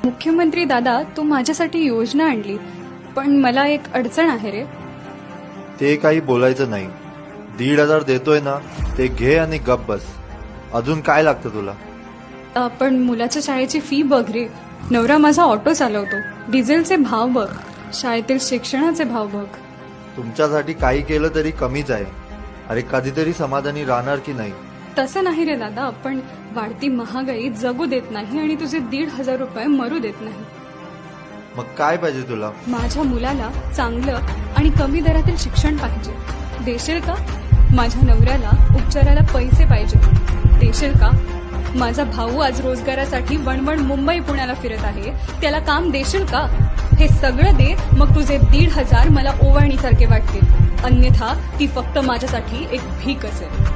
मुख्यमंत्री दादा, तू माझ्यासाठी योजना आणली, पण मला एक अडचण आहे रे. ते काही बोलायचं नाही. 1,500 देतोय ना, ते घे आणि गप बस. अजून काय लागतं तुला? पण मुलाच्या शाळेची फी बघ रे. नवरा माझा ऑटो चालवतो. डिझेलचे भाव बघ. शाळेतील शिक्षणाचे भाव बघ. तुमच्यासाठी काही केलं तरी कमीच आहे. अरे कधीतरी समाधानी राहणार की नाही? तसं नाही रे दादा, पण वाढती महागाई जगू देत नाही आणि तुझे 1,500 रुपये मरू देत नाही. मग काय पाहिजे तुला? माझ्या मुलाला चांगलं आणि कमी दरातील शिक्षण पाहिजे. देशील का? माझ्या नवऱ्याला उपचाराला पैसे पाहिजे. देशील का? माझा भाऊ आज रोजगारासाठी वणवण मुंबई पुण्याला फिरत आहे, त्याला काम देशील का? हे सगळं दे, मग तुझे 1,500 मला ओवाळणीसारखे वाटतील. अन्यथा ती फक्त माझ्यासाठी एक भीक असेल.